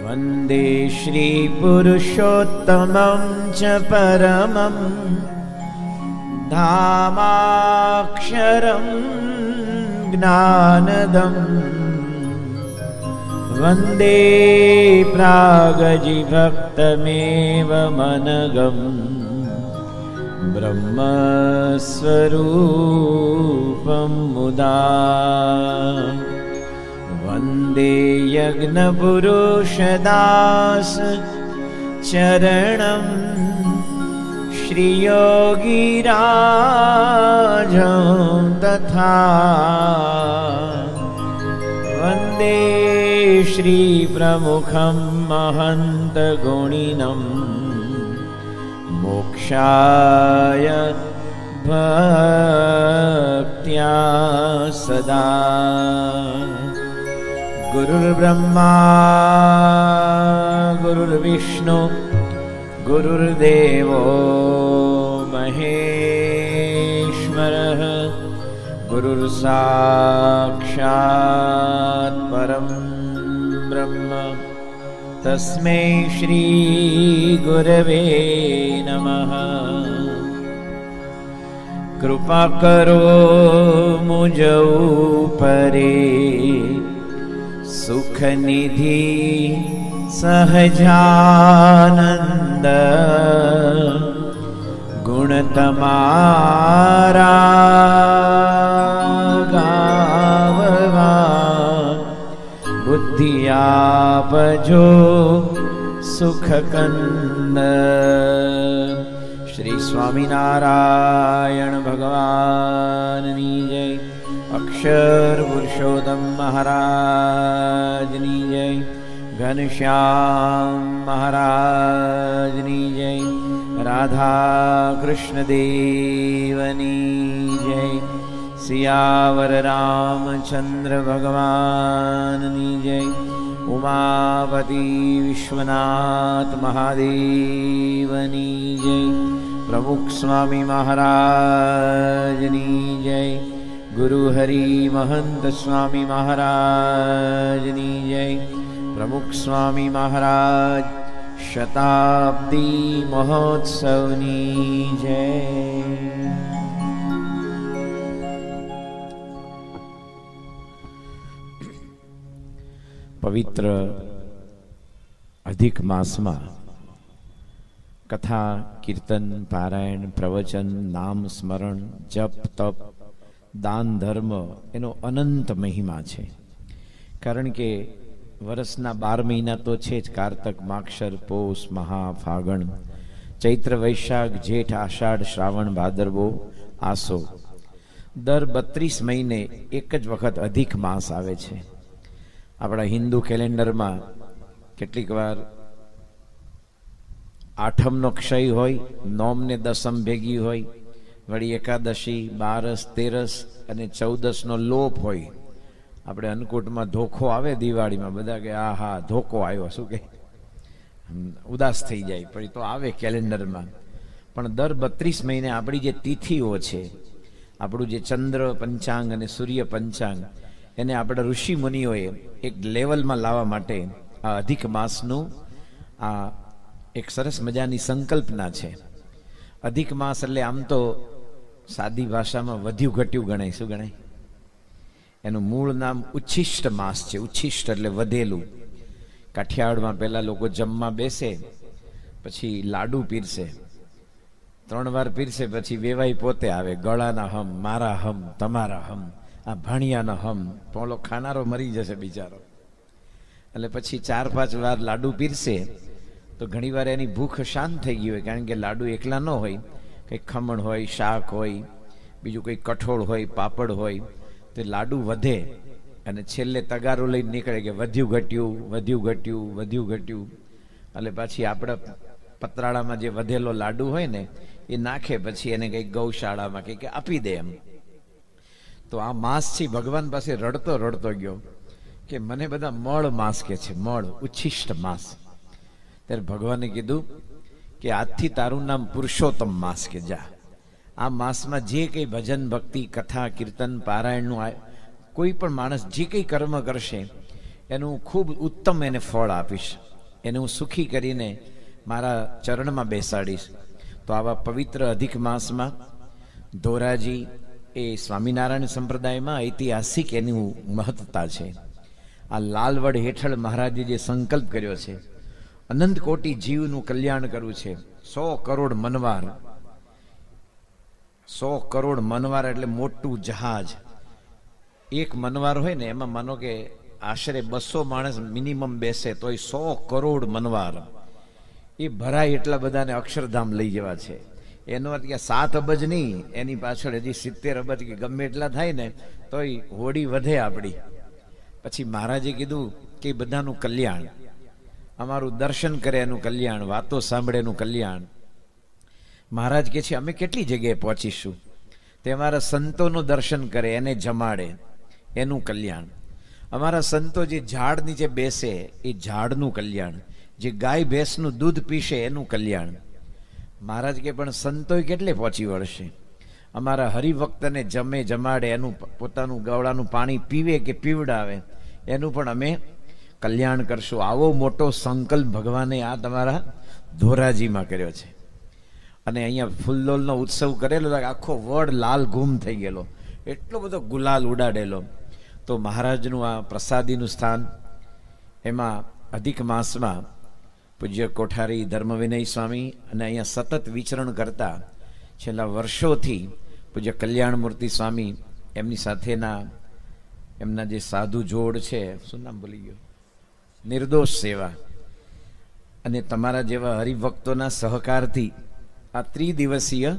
वन्दे श्रीपुरुषोत्तमं च परमं धामाक्षरं ज्ञानदं वन्दे प्रागजिभक्तमेव मनगं ब्रह्मस्वरूपं मुदा वन्दे यज्ञपुरुषदास चरणं श्रीयोगिराजं तथा वन्दे श्रीप्रमुखं महन्तगुणिनं मोक्षाय भक्त्या सदा। गुरुर्ब्रह्मा गुरुर्विष्णु गुरुर्देवो महेश्वरः गुरुर्साक्षात् परं ब्रह्म तस्मै श्री गुरवे नमः। कृपा करो मुझ ऊपरे सुख निधि सहजानंद गुण तमारा गाववा बुद्धि आपजो सुख कंद। श्री स्वामीनारायण भगवाननी जय। अक्षर पुरुषोत्तम महाराजनी जय। घनश्याम महाराजनी जय। राधा कृष्ण देवनी जय। सियावर रामचंद्र भगवाननी जय। उमापति विश्वनाथ महादेवनी जय। प्रमुख स्वामी महाराजनी जय। गुरु हरि महंत स्वामी महाराजनी जय। प्रमुख स्वामी महाराज शताब्दी महोत्सवनी जय। पवित्र अधिक मास में कथा कीर्तन पारायण प्रवचन नाम स्मरण जप तप दान धर्म एनो अनंत महिमा है। कारण के वर्षना 12 महीना तो है ज। कार्तक माक्षर पोष महा फागण चैत्र वैशाख जेठ आषाढ़ श्रावण भादरवो आसो दर 32 महीने एक ज वखत अधिक मास आवे छे। अपना हिंदू कैलेंडर में केटलीक वार आठम नो क्षय होय, नोम ने दसम भेगी होय, वड़ी एकादशी 12 13 अने 14 नो लोप होय। આપણે અન્નકૂટમાં ધોખો આવે દિવાળીમાં બધા કે આ હા ધોકો આવ્યો શું કે ઉદાસ થઈ જાય પણ તો આવે કેલેન્ડરમાં। પણ દર 32 મહિને આપણી જે તિથિઓ છે આપણું જે ચંદ્ર પંચાંગ અને સૂર્ય પંચાંગ એને આપણા ઋષિ મુનિઓએ એક લેવલમાં લાવવા માટે આ અધિક માસનું આ એક સરસ મજાની સંકલ્પના છે। અધિક માસ એટલે આમ તો સાદી ભાષામાં વધ્યું ઘટ્યું ગણાય। શું ગણાય? એનું મૂળ નામ ઉચ્છિષ્ટ માસ છે। ઉચ્છિષ્ટ એટલે વધેલું। કાઠિયાવાડમાં પહેલા લોકો જમવા બેસે પછી લાડુ પીરસે, 3 વાર પીરસે પછી વેવાઈ પોતે આવે। ગળાના હમ, મારા હમ, તમારા હમ, આ ભાણિયાના હમ, પોલો ખાનારો મરી જશે બિચારો। એટલે પછી 4-5 વાર લાડુ પીરસે તો ઘણીવાર એની ભૂખ શાંત થઈ ગઈ હોય। કારણ કે લાડુ એકલા ન હોય, કંઈક ખમણ હોય, શાક હોય, બીજું કંઈક કઠોળ હોય, પાપડ હોય, તો લાડુ વધે અને છેલ્લે તગારો લઈને નીકળે કે વધ્યું ઘટ્યું વધ્યું ઘટ્યું વધ્યું ઘટ્યું। એટલે પછી આપણા પતરાળામાં જે વધેલો લાડુ હોય ને એ નાખે પછી એને કંઈક ગૌશાળામાં કંઈક આપી દે એમ। તો આ માસથી ભગવાન પાસે રડતો રડતો ગયો કે મને બધા મળ માસ કે છે, મળ ઉચ્છિષ્ટ માસ। ત્યારે ભગવાને કીધું કે આજથી તારું નામ પુરુષોત્તમ માસ કે જા। આ માસમાં જે કંઈ ભજન ભક્તિ કથા કીર્તન પારાયણનું કોઈ પણ માણસ જે કંઈ કર્મ કરશે એનું ખૂબ ઉત્તમ એને ફળ આપીશ। એને હું સુખી કરીને મારા ચરણમાં બેસાડીશ. તો આવા પવિત્ર અધિક માસમાં ધોરાજી એ સ્વામિનારાયણ સંપ્રદાયમાં ઐતિહાસિક એની મહત્તા છે. આ લાલવડ હેઠળ મહારાજે જે સંકલ્પ કર્યો છે, અનંત કોટી જીવનું કલ્યાણ કરવું છે. 100 કરોડ મનવાર, 100 કરોડ મનવાર એટલે મોટું જહાજ. એક મનવાર હોય ને એમાં માનો કે આશરે 200 માણસ મિનિમમ બેસે, તોય 100 કરોડ મનવાર એ ભરાય એટલા બધાને અક્ષરધામ લઈ જવા છે. એનો અર્થ કે 7 અબજ નહીં, એની પાછળ હજી 70 અબજ કે ગમે એટલા થાય ને તોય હોડી વધે આપણી. પછી મહારાજે કીધું કે બધાનું કલ્યાણ, અમારું દર્શન કરે એનું કલ્યાણ, વાતો સાંભળે એનું કલ્યાણ. મહારાજ કે છે અમે કેટલી જગ્યાએ પહોંચીશું, તે અમારા સંતોનું દર્શન કરે, એને જમાડે, એનું કલ્યાણ. અમારા સંતો જે ઝાડ નીચે બેસે એ ઝાડનું કલ્યાણ, જે ગાય ભેંસનું દૂધ પીશે એનું કલ્યાણ. મહારાજ કે પણ સંતોય કેટલે પહોંચી વળશે, અમારા હરિભક્તને જમે જમાડે, એનું પોતાનું ગવડાનું પાણી પીવે કે પીવડાવે એનું પણ અમે કલ્યાણ કરશું. આવો મોટો સંકલ્પ ભગવાને આ તમારા ધોરાજીમાં કર્યો છે. અને અહીંયા ફૂલદોલનો ઉત્સવ કરેલો, આખો વડ લાલ ઘૂમ થઈ ગયેલો, એટલો બધો ગુલાલ ઉડાડેલો. તો મહારાજનું આ પ્રસાદીનું સ્થાન, એમાં અધિક માસમાં પૂજ્ય કોઠારી ધર્મવિનય સ્વામી અને અહીંયા સતત વિચરણ કરતા છેલ્લા વર્ષોથી પૂજ્ય કલ્યાણમૂર્તિ સ્વામી, એમની સાથેના એમના જે સાધુ જોડ છે, શું નામ ભૂલી ગયો, નિર્દોષ સેવા, અને તમારા જેવા હરિભક્તોના સહકારથી આ 3 દિવસીય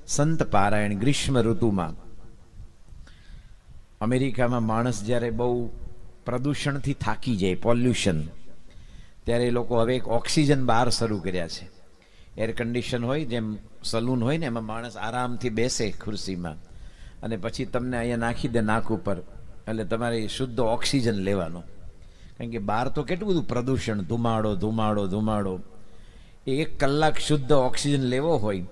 સંત પારાયણ ગ્રીષ્મ ઋતુમાં. અમેરિકામાં માણસ જ્યારે બહુ પ્રદૂષણથી થાકી જાય, પોલ્યુશન, ત્યારે એ લોકો હવે એક ઓક્સિજન બાર શરૂ કર્યા છે. એર કન્ડિશન હોય, જેમ સલૂન હોય ને, એમાં માણસ આરામથી બેસે ખુરશીમાં, અને પછી તમને અહીંયા નાખી દે નાક ઉપર, એટલે તમારે શુદ્ધ ઓક્સિજન લેવાનો. કારણ કે બહાર તો કેટલું બધું પ્રદૂષણ, ધુમાડો ધુમાડો ધુમાડો. 1 કલાક શુદ્ધ ઓક્સિજન લેવો હોય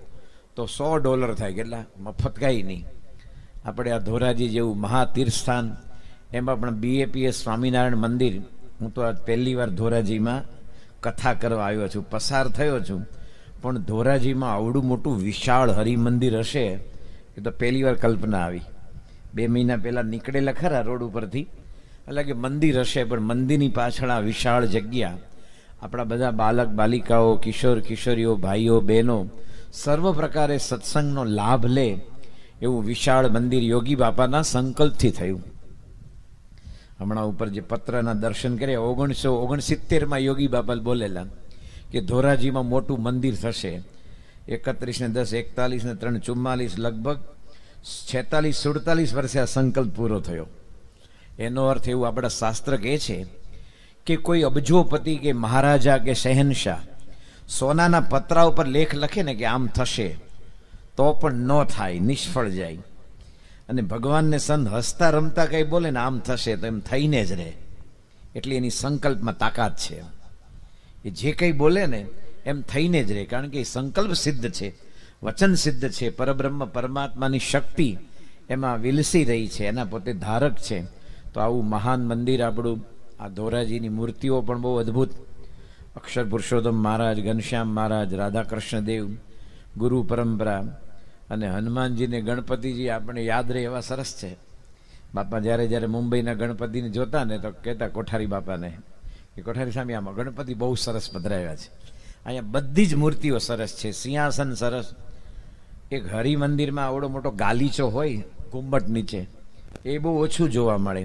તો $100 થાય, કેટલા મફત કાંઈ નહીં. આપણે આ ધોરાજી જેવું મહાતીર્થસ્થાન, એમાં પણ BAPS સ્વામિનારાયણ મંદિર, હું તો આ પહેલી વાર ધોરાજીમાં કથા કરવા આવ્યો છું, પસાર થયો છું, પણ ધોરાજીમાં આવડું મોટું વિશાળ હરિમંદિર હશે એ તો પહેલી વાર કલ્પના આવી. 2 મહિના પહેલાં નીકળેલા ખરા રોડ ઉપરથી, એટલે કે મંદિર હશે, પણ મંદિરની પાછળ આ વિશાળ જગ્યા, આપણા બધા બાલક બાલિકાઓ, કિશોર કિશોરીઓ, ભાઈઓ બહેનો સર્વ પ્રકારે સત્સંગનો લાભ લે એવું વિશાળ મંદિર યોગી બાપાના સંકલ્પથી થયું. હમણાં ઉપર જે પત્રના દર્શન કર્યા, 1969માં યોગી બાપા બોલેલા કે ધોરાજીમાં મોટું મંદિર થશે. 31/10/41 ને 3/44 લગભગ 46-47 વર્ષે આ સંકલ્પ પૂરો થયો. એનો અર્થ એવું આપણા શાસ્ત્ર કહે છે કે કોઈ અબજોપતિ કે મહારાજા કે શહેનશાહ સોનાના પતરા ઉપર લેખ લખે ને કે આમ થશે, તો પણ ન થાય, નિષ્ફળ જાય. અને ભગવાનને સંત હસતા રમતા કંઈ બોલે ને આમ થશે, તો એમ થઈને જ રહે. એટલે એની સંકલ્પમાં તાકાત છે. એ જે કંઈ બોલે ને એમ થઈને જ રહે, કારણ કે એ સંકલ્પ સિદ્ધ છે, વચન સિદ્ધ છે. પરબ્રહ્મ પરમાત્માની શક્તિ એમાં વિલસી રહી છે, એના પોતે ધારક છે. તો આવું મહાન મંદિર આપણું, આ ધોરાજીની મૂર્તિઓ પણ બહુ અદ્ભુત. અક્ષર પુરુષોત્તમ મહારાજ, ઘનશ્યામ મહારાજ, રાધાકૃષ્ણ દેવ, ગુરુ પરંપરા, અને હનુમાનજીને ગણપતિજી આપણે યાદ રહે એવા સરસ છે. બાપા જ્યારે જ્યારે મુંબઈના ગણપતિને જોતા ને તો કહેતા કોઠારી બાપાને કે કોઠારી સ્વામી આમાં ગણપતિ બહુ સરસ પધરાવ્યા છે. અહીંયા બધી જ મૂર્તિઓ સરસ છે, સિંહાસન સરસ. એક હરિમંદિરમાં આવડો મોટો ગાલીચો હોય ઘુમ્મટ નીચે, એ બહુ ઓછું જોવા મળે.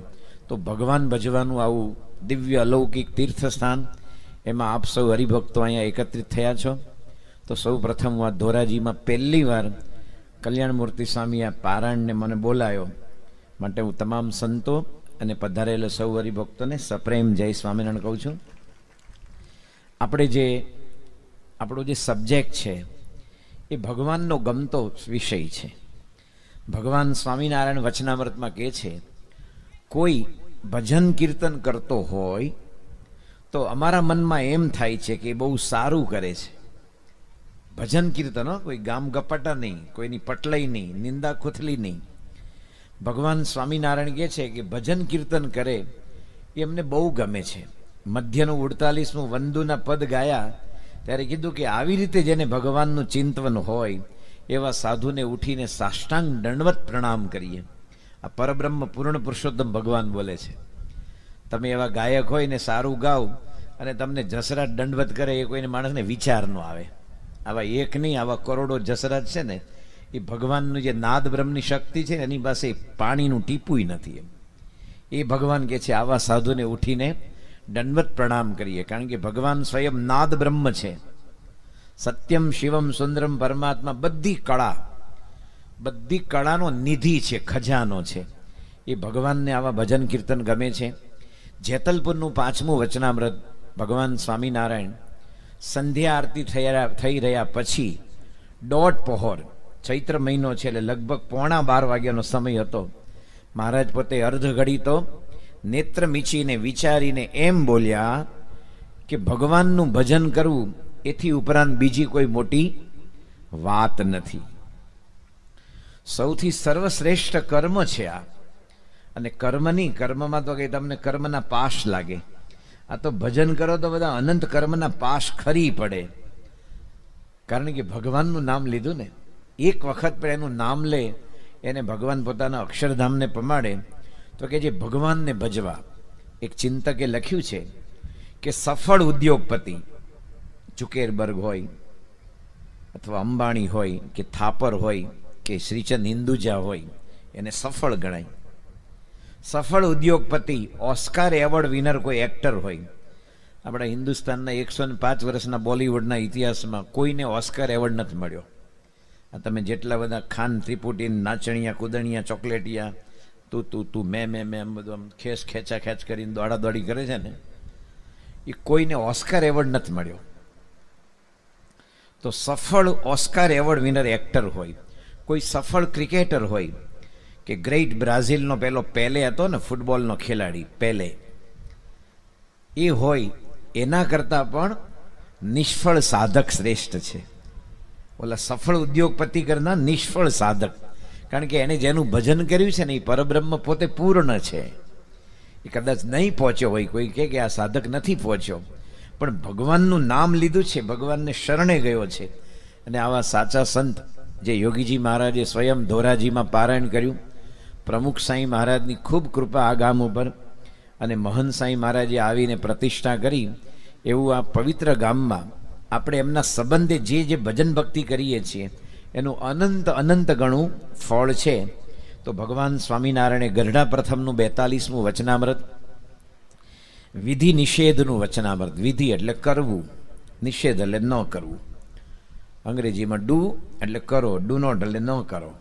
તો ભગવાન ભજવાનું આવું દિવ્ય અલૌકિક તીર્થસ્થાન, એમાં આપ સૌ હરિભક્તો અહીંયા એકત્રિત થયા છો. તો સૌ પ્રથમ હું આ ધોરાજીમાં પહેલી વાર કલ્યાણમૂર્તિ સ્વામી આ પારાયણને મને બોલાયો, માટે હું તમામ સંતો અને પધારેલા સૌ હરિભક્તોને સપ્રેમ જય સ્વામિનારાયણ કહું છું. આપણો જે સબ્જેક્ટ છે એ ભગવાનનો ગમતો વિષય છે. ભગવાન સ્વામિનારાયણ વચનામૃતમાં કહે છે, કોઈ ભજન કીર્તન કરતો હોય તો અમારા મનમાં એમ થાય છે કે બહુ સારું કરે છે. ભજન કીર્તન, કોઈ ગામ ગપાટા નહીં, કોઈની પટલાઈ નહીં, નિંદા ખુથલી નહીં. ભગવાન સ્વામિનારાયણ કહે છે કે ભજન કીર્તન કરે એ અમને બહુ ગમે છે. મધ્યનું 48મું વંદુના પદ ગાયા ત્યારે કીધું કે આવી રીતે જેને ભગવાનનું ચિંતન હોય એવા સાધુને ઉઠીને સાષ્ટાંગ દંડવત પ્રણામ કરીએ. આ પરબ્રહ્મ પૂર્ણ પુરુષોત્તમ ભગવાન બોલે છે. તમે એવા ગાયક હોય ને સારું ગાવ અને તમને જસરાજ દંડવત કરે એ કોઈને માણસને વિચાર ન આવે. આવા એક નહીં, આવા કરોડો જસરાજ છે ને, એ ભગવાનનું જે નાદ બ્રહ્મની શક્તિ છે ને એની પાસે પાણીનું ટીપું નથી. એ ભગવાન કે છે આવા સાધુને ઉઠીને દંડવત પ્રણામ કરીએ, કારણ કે ભગવાન સ્વયં નાદ બ્રહ્મ છે. સત્યમ શિવમ સુંદરમ પરમાત્મા બધી કળાનો નિધિ છે, ખજાનો છે. એ ભગવાનને આવા ભજન કીર્તન ગમે છે. જેતલપુરનું 5મું વચનામૃત ભગવાન સ્વામિનારાયણ સંધ્યા આરતી થઈ રહ્યા પછી દોઢ પહોર, ચૈત્ર મહિનો છે એટલે લગભગ 11:15 વાગ્યાનો સમય હતો. મહારાજ પોતે અર્ધ ઘડી તો નેત્ર મીચીને વિચારીને એમ બોલ્યા કે ભગવાનનું ભજન કરવું એથી ઉપરાંત બીજી કોઈ મોટી વાત નથી. સૌથી સર્વશ્રેષ્ઠ કર્મ છે આ. અને કર્મમાં તો કે તમને કર્મના પાશ લાગે. આ તો ભજન કરો તો બધા અનંત કર્મના પાશ ખરી પડે. કારણ કે ભગવાનનું નામ લીધું ને, એક વખત પણ એનું નામ લે એને ભગવાન પોતાના અક્ષરધામને પમાડે. તો કે જે ભગવાનને ભજવા, એક ચિંતકે લખ્યું છે કે સફળ ઉદ્યોગપતિ ઝુકેરબર્ગ હોય અથવા અંબાણી હોય કે થાપર હોય કે શ્રીચંદ હિન્દુજા હોય, એને સફળ ગણાય. સફળ ઉદ્યોગપતિ, ઓસ્કાર એવોર્ડ વિનર કોઈ એક્ટર હોય. આપણા હિન્દુસ્તાનના 105 વર્ષના બોલિવૂડના ઇતિહાસમાં કોઈને ઓસ્કાર એવોર્ડ નથી મળ્યો. આ તમે જેટલા બધા ખાન ત્રિપુટી, નાચણિયા, કુદણિયા, ચોકલેટિયા, તું મેં એમ બધું આમ ખેંચ કરીને દોડાદોડી કરે છે ને, એ કોઈને ઓસ્કાર એવોર્ડ નથી મળ્યો. તો સફળ ઓસ્કાર એવોર્ડ વિનર એક્ટર હોય, કોઈ સફળ ક્રિકેટર હોય કે ગ્રેટ બ્રાઝિલનો પેલે હતો ને, ફૂટબોલનો ખેલાડી પેલે, એ હોય એના કરતાં પણ નિષ્ફળ સાધક શ્રેષ્ઠ છે. ઓલા સફળ ઉદ્યોગપતિ કરતા નિષ્ફળ સાધક, કારણ કે એને જેનું ભજન કર્યું છે ને એ પરબ્રહ્મ પોતે પૂર્ણ છે. એ કદાચ નહીં પહોંચ્યો હોય, કોઈ કે આ સાધક નથી પહોંચ્યો, પણ ભગવાનનું નામ લીધું છે, ભગવાનને શરણે ગયો છે. અને આવા સાચા સંત જે યોગીજી મહારાજે સ્વયં ધોરાજીમાં પારાયણ કર્યું, પ્રમુખ સાંઈ મહારાજની ખૂબ કૃપા આ ગામ ઉપર, અને મહંત સાંઈ મહારાજે આવીને પ્રતિષ્ઠા કરી, એવું આ પવિત્ર ગામમાં આપણે એમના સંબંધે જે ભજન ભક્તિ કરીએ છીએ એનું અનંત ગણું ફળ છે. તો ભગવાન સ્વામિનારાયણે ગરડા પ્રથમનું 42મું વચનામૃત, વિધિ નિષેધનું વચનામૃત. વિધિ એટલે કરવું, નિષેધ એટલે ન કરવું. અંગ્રેજીમાં ડુ એટલે કરો, ડુ નોટ એટલે ન કરો.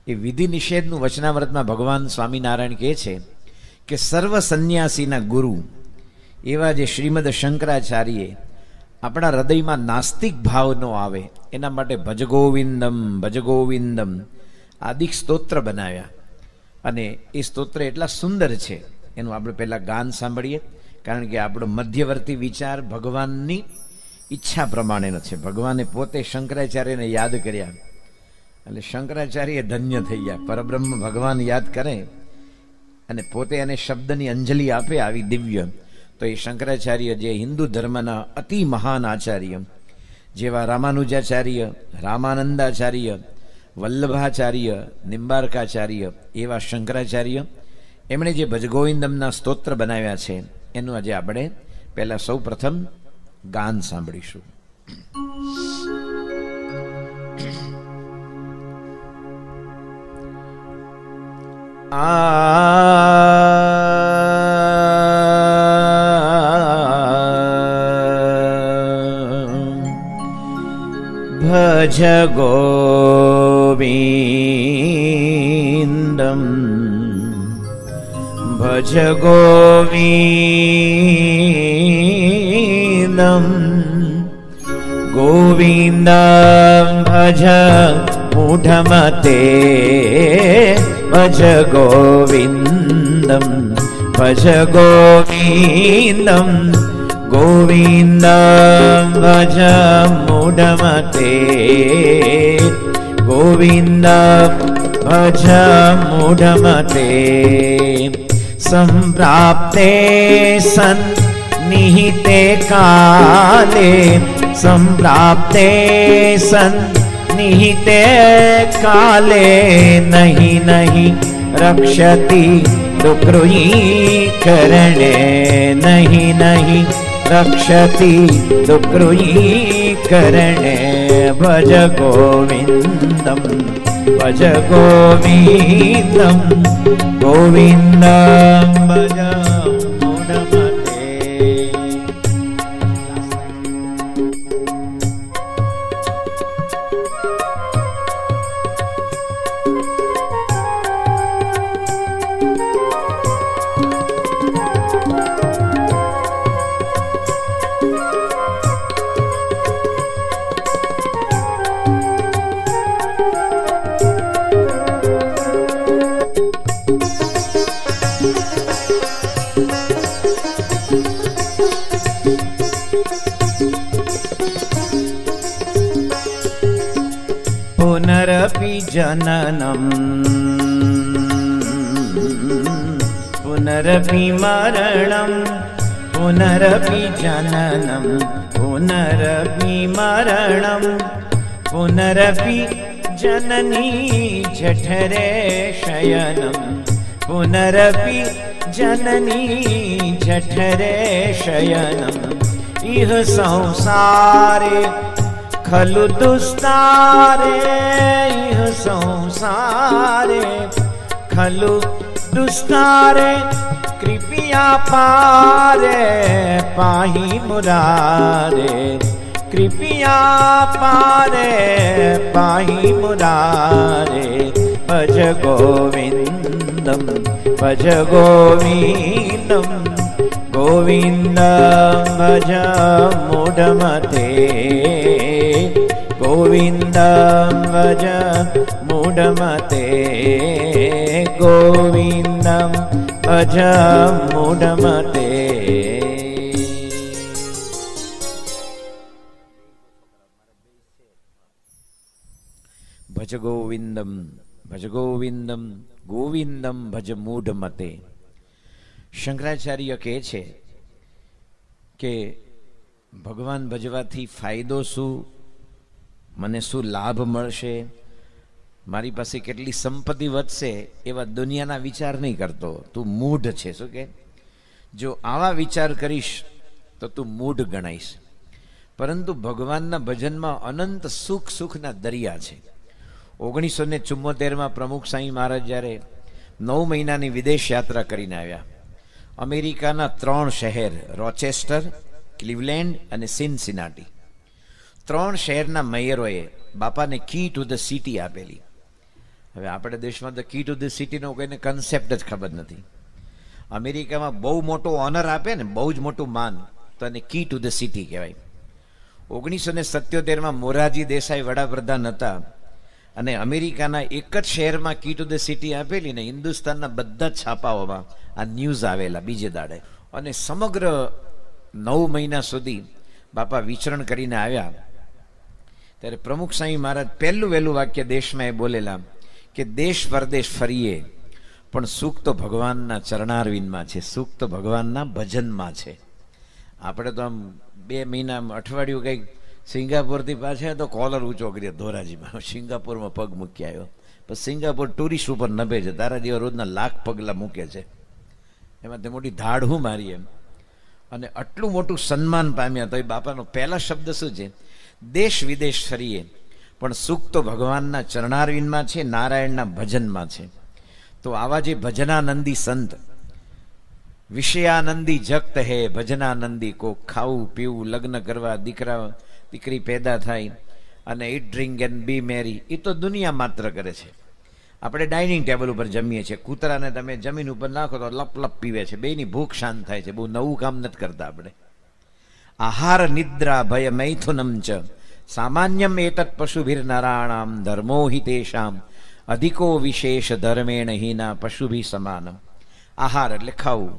એ વિધિ નિષેધનું વચનામૃતમાં ભગવાન સ્વામિનારાયણ કહે છે કે સર્વ સંન્યાસીના ગુરુ એવા જે શ્રીમદ શંકરાચાર્યે આપણા હૃદયમાં નાસ્તિક ભાવ ન આવે એના માટે ભજગોવિંદમ આદિક સ્તોત્ર બનાવ્યા. અને એ સ્તોત્ર એટલા સુંદર છે, એનું આપણે પહેલાં ગાન સાંભળીએ. કારણ કે આપણો મધ્યવર્તી વિચાર ભગવાનની ઈચ્છા પ્રમાણેનો છે. ભગવાને પોતે શંકરાચાર્યને યાદ કર્યા એટલે શંકરાચાર્ય ધન્ય થઈ ગયા. પરબ્રહ્મ ભગવાન યાદ કરે અને પોતે એને શબ્દની અંજલિ આપે આવી દિવ્ય. તો એ શંકરાચાર્ય જે હિન્દુ ધર્મના અતિ મહાન આચાર્ય, જેવા રામાનુજાચાર્ય, રામાનંદાચાર્ય, વલ્લભાચાર્ય, નિંબાર્કાચાર્ય, એવા શંકરાચાર્ય, એમણે જે ભજગોવિંદમના સ્તોત્ર બનાવ્યા છે એનું આજે આપણે પહેલાં સૌ પ્રથમ ગાન સાંભળીશું. ભજ ગોવિંદમ ભજ ગોવિંદમ ગોવિંદમ ભજ મૂઢમતે ભજ ગોવિંદમ ભજ ગોવિંદમ ગોવિંદમ ભજ મૂઢમતે ગોવિંદમ ભજ મૂઢમતે સંપ્રાપ્તે સન निहिते काले संप्राप्ते सन् निहिते काले नहीं नहीं रक्षति दुक्रुयी करणे नहीं नहीं रक्षति दुक्रुयी करणे भज गोविंदम भज गोविंदम गोविंदम भज मूढ़मते। पुनरपि जननम पुनरपि मरणम पुनरपि जननम पुनरपि मरणम पुनरपि जननी जठरे शयनम पुनरपि जननी जठरे शयनम इह संसारे खलु दुस्तारे इह संसारे खलु दुस्तारे कृपया पारे पाहि मुरारे कृपया पारे पाहि मुरारे भज गोविंदम भज गोविंदम गोविंदम भज मूढ़मते गोविंदम भज मूढ़मते गोविंदम भज मूढ़मते। भज गोविंदम भज गोविंदम गोविंदम भज मूढ़मते। શંકરાચાર્ય કહે છે કે ભગવાન ભજવાથી ફાયદો શું, મને શું લાભ મળશે, મારી પાસે કેટલી સંપત્તિ વધશે, એવા દુનિયાના વિચાર નહીં કરતો. તું મૂઢ છે. શું કે જો આવા વિચાર કરીશ તો તું મૂઢ ગણાઈશ. પરંતુ ભગવાનના ભજનમાં અનંત સુખ સુખના દરિયા છે. 1974માં પ્રમુખ સાંઈ મહારાજ જ્યારે 9 મહિનાની વિદેશ યાત્રા કરીને આવ્યા, અમેરિકાના 3 શહેર રોચેસ્ટર, ક્લિવલેન્ડ અને સિનસિનાટી, 3 શહેરના મેયરોએ બાપાને કી ટુ ધ સિટી આપેલી. હવે આપણે દેશમાં તો કી ટુ ધ સિટીનો કોઈને કન્સેપ્ટ જ ખબર નથી. અમેરિકામાં બહુ મોટો ઓનર આપે ને, બહુ જ મોટું માન, તો એને કી ટુ ધ સિટી કહેવાય. 1977માં મોરારજી દેસાઈ વડાપ્રધાન હતા અને અમેરિકાના એક જ શહેરમાં કી ટુ ધ સિટી આપેલી ને હિન્દુસ્તાનના બધા જ છાપાઓમાં આ ન્યૂઝ આવેલા બીજે દાડે. અને સમગ્ર 9 મહિના સુધી બાપા વિચરણ કરીને આવ્યા ત્યારે પ્રમુખ સાંઈ મહારાજ પહેલું વહેલું વાક્ય દેશમાં એ બોલેલા કે દેશ પરદેશ ફરીએ પણ સુખ તો ભગવાનના ચરણારવિંદમાં છે, સુખ તો ભગવાનના ભજનમાં છે. આપણે તો આમ 2 મહિના અઠવાડિયું કંઈક સિંગાપુરથી પાછા તો કોલર ઊંચો કર્યો ધોરાજીમાં, સિંગાપુરમાં પગ મૂકી આવ્યો. પછી સિંગાપુર ટુરિસ્ટ ઉપર નભે છે, તારા જેવા રોજના લાખ પગલાં મૂકે છે, એમાં તે મોટી ધાડ હું મારી એમ. અને આટલું મોટું સન્માન પામ્યા તો એ બાપાનો પહેલા શબ્દ શું છે? દેશ વિદેશ ફરીએ પણ સુખ તો ભગવાનના ચરણારવિંદમાં છે, નારાયણના ભજનમાં છે. તો આવા જે ભજનાનંદી સંત, વિષયાનંદી જગત હે ભજનાનંદી, કો ખાવું પીવું લગ્ન કરવા દીકરા દીકરી પેદા થાય અને ઈટ ડ્રિંક એન્ડ બી મેરી, એ તો દુનિયા માત્ર કરે છે. આપણે ડાઇનિંગ ટેબલ ઉપર જમીએ છીએ, કૂતરાને તમે જમીન ઉપર નાખો તો લપ લપ પીવે છે, બેની ભૂખ શાંત થાય છે. બહુ નવું કામ નથી કરતા આપણે. આહાર નિદ્રા ભય મૈથુનમ ચ સામાન્યમ એતત પશુભીર નરાણામ ધર્મો હિ તેષામ અધિકો વિશેષ ધર્મેણ હિના પશુભી સમાનમ. આહાર એટલે ખાવું,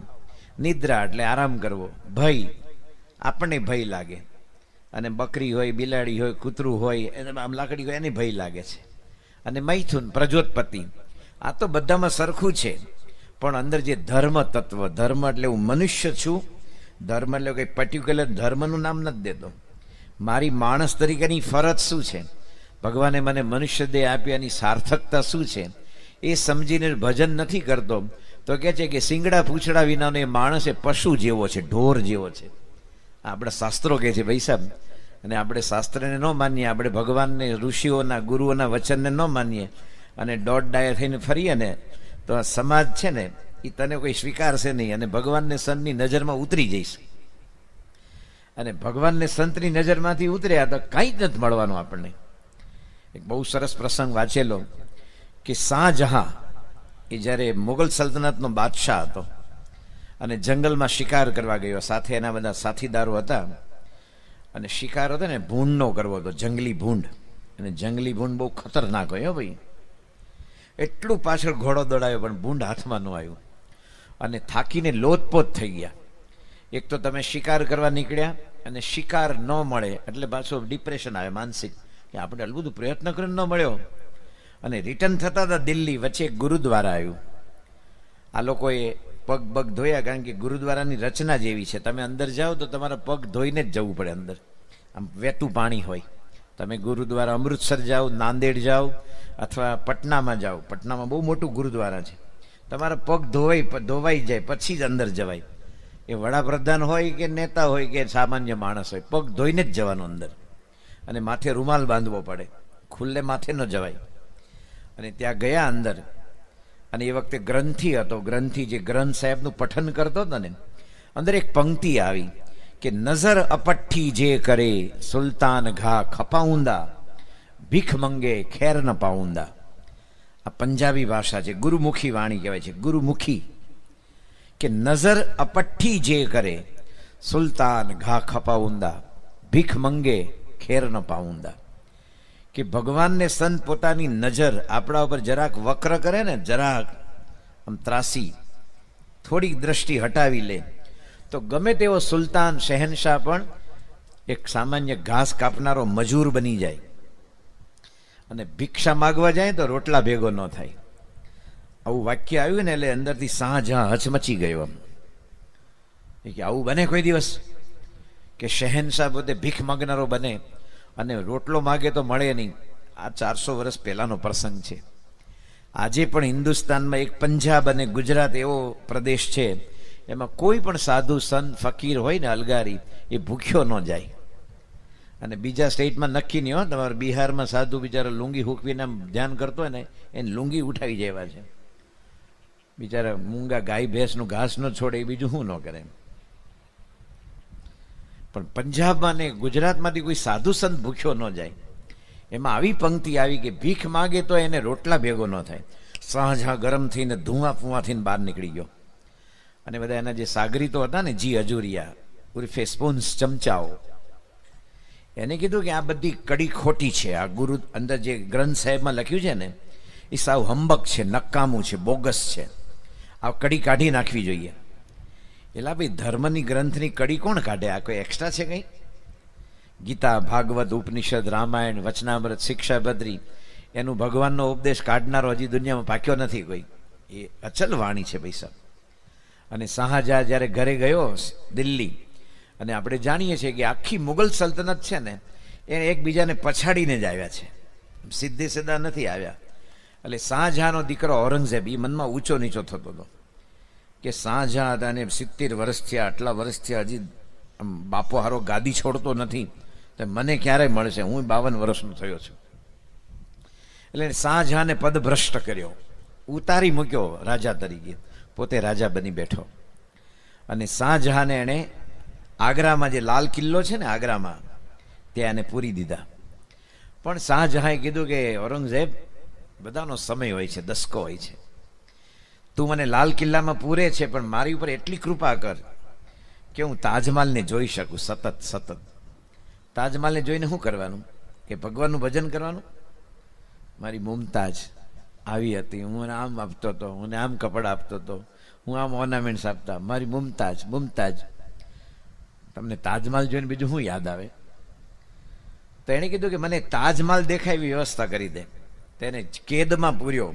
નિદ્રા એટલે આરામ કરવો, ભય આપણને ભય લાગે, અને બકરી હોય, બિલાડી હોય, કૂતરું હોય, એને આમ લાકડી હોય એને ભય લાગે છે. અને મૈથુન પ્રજોત્પત્તિ, આ તો બધામાં સરખું છે, પણ અંદર જે ધર્મ તત્વ, ધર્મ એટલે હું મનુષ્ય છું ધર્મ એટલે કંઈ પર્ટિક્યુલર ધર્મનું નામ નથી દેતો. મારી માણસ તરીકેની ફરજ શું છે, ભગવાને મને મનુષ્ય દેહ આપ્યાની સાર્થકતા શું છે, એ સમજીને ભજન નથી કરતો તો કહે છે કે સિંગડા પૂંછડા વિનાનો એ માણસ એ પશુ જેવો છે, ઢોર જેવો છે. આપણા શાસ્ત્રો કહે છે ભાઈ સાહેબ. અને આપણે શાસ્ત્રને ન માનીએ, આપણે ભગવાનને, ઋષિઓના, ગુરુઓના વચનને ન માનીએ અને દોઢ ડાયા થઈને ફરીએ ને તો આ સમાજ છે ને એ તને કોઈ સ્વીકારશે નહીં અને ભગવાનને સંતની નજરમાં ઉતરી જઈશ. અને ભગવાનને સંતની નજરમાંથી ઉતર્યા તો કાંઈ જ નથી મળવાનું આપણને. એક બહુ સરસ પ્રસંગ વાંચેલો કે શાહજહાં એ જ્યારે મુગલ સલ્તનતનો બાદશાહ હતો અને જંગલમાં શિકાર કરવા ગયો, સાથે એના બધા સાથીદારો હતા. અને શિકાર હતો ને ભૂંડનો કરવો હતો, જંગલી ભૂંડ. અને જંગલી ભૂંડ બહુ ખતરનાક હોય ભાઈ. એટલું પાછળ ઘોડો દોડાયો પણ ભૂંડ હાથમાં ન આવ્યું અને થાકીને લોથપોથ થઈ ગયા. એક તો તમે શિકાર કરવા નીકળ્યા અને શિકાર ન મળે એટલે પાછો ડિપ્રેશન આવે માનસિક, કે આપણે આટલું બધું પ્રયત્ન કરીને ન મળ્યો. અને રિટર્ન થતા હતા દિલ્હી, વચ્ચે એક ગુરુદ્વારા આવ્યું. આ લોકોએ પગ પગ ધોયા, કારણ કે ગુરુદ્વારાની રચના જેવી છે, તમે અંદર જાઓ તો તમારા પગ ધોઈને જ જવું પડે અંદર, આમ વહેતું પાણી હોય. તમે ગુરુદ્વારા અમૃતસર જાઓ, નાંદેડ જાઓ અથવા પટનામાં જાઓ, પટનામાં બહુ મોટું ગુરુદ્વારા છે, તમારા પગ ધોવાઈ જાય પછી જ અંદર જવાય. એ વડાપ્રધાન હોય કે નેતા હોય કે સામાન્ય માણસ હોય, પગ ધોઈને જ જવાનું અંદર. અને માથે રૂમાલ બાંધવો પડે, ખુલ્લે માથે ન જવાય. અને ત્યાં ગયા અંદર, અને એ વખતે ગ્રંથિ હતો. ગ્રંથિ જે ગ્રંથ સાહેબનું પઠન કરતો હતો ને, અંદર એક પંક્તિ આવી કે નજર અપઠ્ઠી જે કરે સુલતાન ઘા ખપાઉંદા, ભીખ મંગે ખેર ન પાઉંદા. આ પંજાબી ભાષા છે, ગુરુમુખી વાણી કહેવાય છે, ગુરુમુખી. કે નજર અપઠ્ઠી જે કરે સુલતાન ઘા ખપાઉંદા, ભીખ મંગે ખેર ન પાઉંદા. કે ભગવાનને સંત પોતાની નજર આપણા ઉપર જરાક વક્ર કરે ને, જરાક આમ ત્રાસી, થોડીક દ્રષ્ટિ હટાવી લે તો ગમે તેવો સુલતાન, શહેનશાહ પણ એક સામાન્ય ઘાસ કાપનારો મજૂર બની જાય. અને ભિક્ષા માગવા જાય તો રોટલા ભેગો ન થાય. આવું વાક્ય આવ્યું ને એટલે અંદરથી શાહજહાં હચમચી ગયો. કે આવું બને કોઈ દિવસ કે શહેનશાહ પોતે ભીખ માગનારો બને અને રોટલો માગે તો મળે નહીં. આ 400 વર્ષ પહેલાનો પ્રસંગ છે. આજે પણ હિન્દુસ્તાનમાં એક પંજાબ અને ગુજરાત એવો પ્રદેશ છે, એમાં કોઈ પણ સાધુ સંત ફકીર હોય ને અલગારી, એ ભૂખ્યો ન જાય. અને બીજા સ્ટેટમાં નક્કી નહીં હો, તમારે બિહારમાં સાધુ બિચારા લુંગી હૂકવીને ધ્યાન કરતો હોય ને એને લુંગી ઉઠાવી જેવા છે. બિચારા મૂંગા ગાય ભેંસનું ઘાસ ન છોડે એ બીજું શું ન કરે. પણ પંજાબમાં ને ગુજરાતમાંથી કોઈ સાધુ સંત ભૂખ્યો ન જાય. એમાં આવી પંક્તિ આવી કે ભીખ માગે તો એને રોટલા ભેગો ન થાય. શાહજહાં ગરમ થઈને ધુઆ ફુઆ થઈને બહાર નીકળી ગયો. અને બધા એના જે સાગરીતો હતા ને, જી હજુરિયા ઉર્ફે સ્પૂન્સ, ચમચાઓ, એને કીધું કે આ બધી કડી ખોટી છે. આ ગુરુ અંદર જે ગ્રંથ સાહેબમાં લખ્યું છે ને એ સાવ હંબક છે, નકામું છે, બોગસ છે. આ કડી કાઢી નાખવી જોઈએ. એટલે ભાઈ ધર્મની ગ્રંથની કડી કોણ કાઢે? આ કોઈ એક્સ્ટ્રા છે કંઈ? ગીતા, ભાગવત, ઉપનિષદ, રામાયણ, વચનામૃત, શિક્ષાબદ્રી, એનું ભગવાનનો ઉપદેશ કાઢનારો હજી દુનિયામાં પાક્યો નથી કોઈ. એ અચલ વાણી છે ભાઈ સાહેબ. અને શાહજહાં જ્યારે ઘરે ગયો દિલ્હી, અને આપણે જાણીએ છીએ કે આખી મુગલ સલ્તનત છે ને એને એકબીજાને પછાડીને જ આવ્યા છે, સીધે સીધા નથી આવ્યા. એટલે શાહજહાંનો દીકરો ઔરંગઝેબ એ મનમાં ઊંચો નીચો થતો હતો કે શાહજહાં હતા ને 70 વર્ષ થયા, આટલા વર્ષ થયા, હજી બાપો હારો ગાદી છોડતો નથી, તો મને ક્યારે મળશે? હું 52 વર્ષનો થયો છું. એટલે શાહજહાંને પદભ્રષ્ટ કર્યો, ઉતારી મૂક્યો રાજા તરીકે, પોતે રાજા બની બેઠો. અને શાહજહાંને એણે આગ્રામાં જે લાલ કિલ્લો છે ને આગ્રામાં, ત્યાં એને પૂરી દીધા. પણ શાહજહાંએ કીધું કે ઔરંગઝેબ, બધાનો સમય હોય છે, દસકો હોય છે, તું મને લાલ કિલ્લામાં પૂરે છે પણ મારી ઉપર એટલી કૃપા કર કે હું તાજમહાલને જોઈ શકું સતત. તાજમહાલને જોઈને શું કરવાનું? કે ભગવાનનું ભજન કરવાનું? મારી મુમતાજ આવી હતી, હું એને આમ આપતો હતો, હું આમ કપડાં આપતો હતો, હું આમ ઓર્નામેન્ટ્સ આપતા, મારી મુમતાજ. તમને તાજમહાલ જોઈને બીજું શું યાદ આવે? તો એણે કીધું કે મને તાજમહાલ દેખાય એવી વ્યવસ્થા કરી દે. તેને કેદમાં પૂર્યો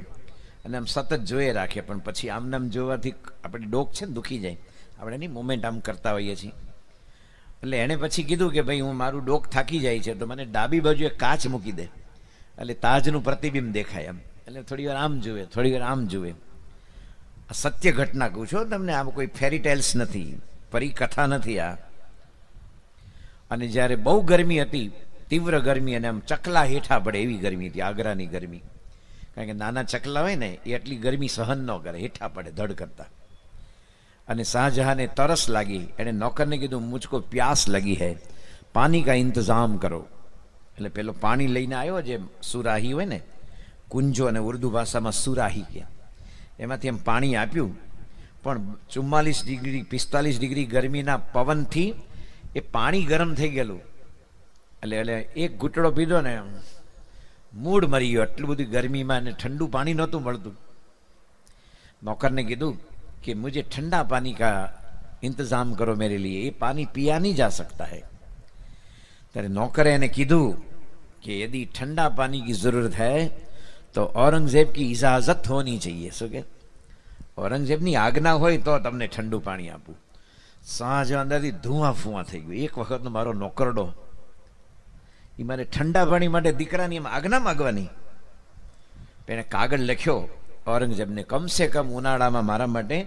અને આમ સતત જોઈએ રાખે. પણ પછી આમનામ જોવાથી આપણી ડોક છે ને દુખી જાય, આપણે એની મુમેન્ટ આમ કરતા હોઈએ છીએ. એટલે એણે પછી કીધું કે ભાઈ હું મારું ડોક થાકી જાય છે તો મને ડાબી બાજુ એક કાચ મૂકી દે, એટલે તાજનું પ્રતિબિંબ દેખાય એમ. એટલે થોડી વાર આમ જુએ, થોડી વાર આમ જુએ. આ સત્ય ઘટના કહું છું તમને, આમ કોઈ ફેરી ટેલ્સ નથી, પરિકથા નથી આ. અને જ્યારે બહુ ગરમી હતી, તીવ્ર ગરમી, અને આમ ચકલા હેઠા પડે એવી ગરમી હતી, આગ્રાની ગરમી. કારણ કે નાના ચકલા હોય ને એ એટલી ગરમી સહન ન કરે, હેઠા પડે ધડ કરતા. અને શાહજહાંને તરસ લાગી, એણે નોકરને કીધું મુझको પ્યાસ લગી હૈ, પાણી કા ઇંતજામ કરો. એટલે પેલો પાણી લઈને આવ્યો, જે સુરાહી હોય ને, કુંજો અને ઉર્દુ ભાષામાં સુરાહી કે, એમાંથી એમ પાણી આપ્યું. પણ 44 ડિગ્રી 45 ડિગ્રી ગરમીના પવનથી એ પાણી ગરમ થઈ ગયેલું. એટલે એક ઘૂંટડો પીધો ને મૂડ મરી ગયો, એટલું બધું ગરમીમાં, અને ઠંડુ પાણી નહોતું મળતું. નોકરને કીધું कि मुझे ठंडा पानी का इंतजाम करो मेरे लिए, ये पानी पिया नहीं जा सकता है. ત્યારે નોકરે એને કીધું કે यदि ठंडा पानी की जरूरत है तो औरंगजेब की इजाजत होनी चाहिए. શું કે ઔરંગઝેબની આજ્ઞા હોય તો તમને ઠંડુ પાણી આપું. સાંજ અંદરથી ધુઆ ફુઆ થઈ ગયું. એક વખતનો મારો નોકરડો, એ મારે ઠંડા પાણી માટે દીકરાની એમ આજ્ઞા માગવાની. એને કાગળ લખ્યો औरंगजेब ने, कम से कम उनाળામાં મારા માટે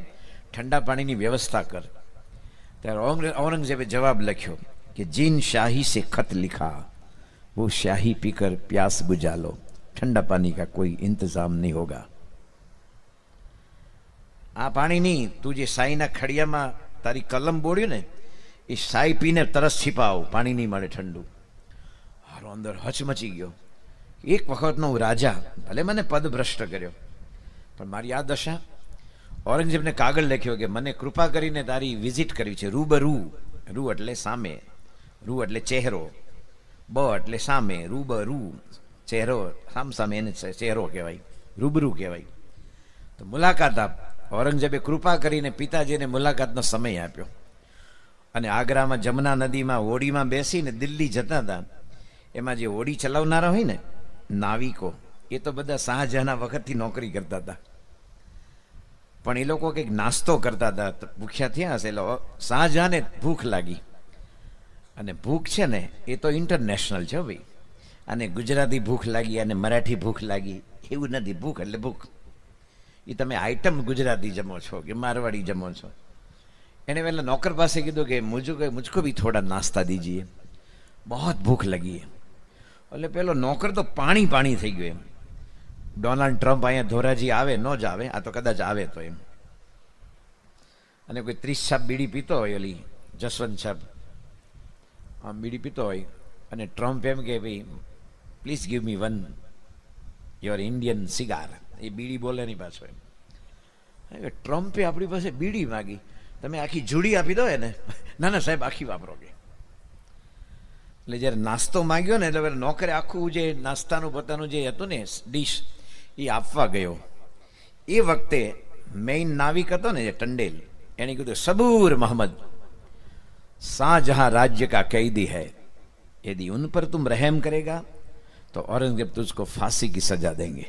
ઠંડા પાણીની વ્યવસ્થા કર. ત્યારે औरंगजेबે જવાબ લખ્યો कि जिन शाही से खत लिखा वो शाही पीकर प्यास बुझा लो, ठंडा पानी का कोई इंतजाम नहीं होगा. આ પાણી નહીં, તું જે સાઈના ખડિયામાં તારી કલમ બોળ્યું ને, એ સાઈ પીને તરસ છીપાવ, પાણી નહીં મળે ઠંડુ. હારો અંદર હચમચી ગયો. એક વખતનો રાજા, ભલે મને પદ ભ્રષ્ટ કર્યો, પણ મારી આ દશા. ઔરંગઝેબને કાગળ લખ્યો કે મને કૃપા કરીને તારી વિઝિટ કરવી છે, રૂબરૂ. રૂ એટલે સામે, રૂ એટલે ચહેરો, બ એટલે સામે, રૂબરૂ ચહેરો, સામ સામે, એને ચહેરો કહેવાય, રૂબરૂ કહેવાય. તો મુલાકાત આપ. ઔરંગઝેબે કૃપા કરીને પિતાજીને મુલાકાતનો સમય આપ્યો. અને આગ્રામાં જમના નદીમાં હોડીમાં બેસીને દિલ્હી જતા હતા. એમાં જે હોડી ચલાવનારા હોય ને, નાવિકો, એ તો બધા શાહજહાંના વખતથી નોકરી કરતા હતા. પણ એ લોકો કંઈક નાસ્તો કરતા હતા, ભૂખ્યા થયા હશે. એટલે શાહજહાંને ભૂખ લાગી. અને ભૂખ છે ને એ તો ઇન્ટરનેશનલ છે ભાઈ. અને ગુજરાતી ભૂખ લાગી, અને મરાઠી ભૂખ લાગી એવું નથી. ભૂખ એટલે ભૂખ. એ તમે આઈટમ ગુજરાતી જમો છો કે મારવાડી જમો છો. એને પહેલા નોકર પાસે કીધું કે મુझको भी थोड़ा नाश्ता दीजिए, बहुत भूख लगी है. એટલે પેલો નોકર તો પાણી પાણી થઈ ગયો. એમ ડોનાલ્ડ ટ્રમ્પ અહીંયા ધોરાજી આવે, ન જ આવે, આ તો કદાચ આવે તો એમ. અને કોઈ 30 છાપ બીડી પીતો હોય, ઓલી જસવંત છાપ આમ બીડી પીતો હોય, અને ટ્રમ્પ એમ કે ભાઈ please give me one your Indian cigar. એ બીડી બોલે નહીં પાછો એમ. ટ્રમ્પે આપણી પાસે બીડી માગી, તમે આખી જુડી આપી દો એને. ના ના સાહેબ, આખી વાપરો કે. એટલે જ્યારે નાસ્તો માંગ્યો ને, એટલે નોકરે આખું જે નાસ્તાનું પોતાનું જે હતું ને ડીશ, એ આપવા ગયો. એ વખતે મેઇન નાવિક હતો ને, જે ટંડેલ, એને કીધું સબૂર મોહમ્મદ, शाहजहां राज्य का कैदी है, यदि उन पर तुम रहम करेगा तो औरंगजेब तुझको फांसी की सजा देंगे.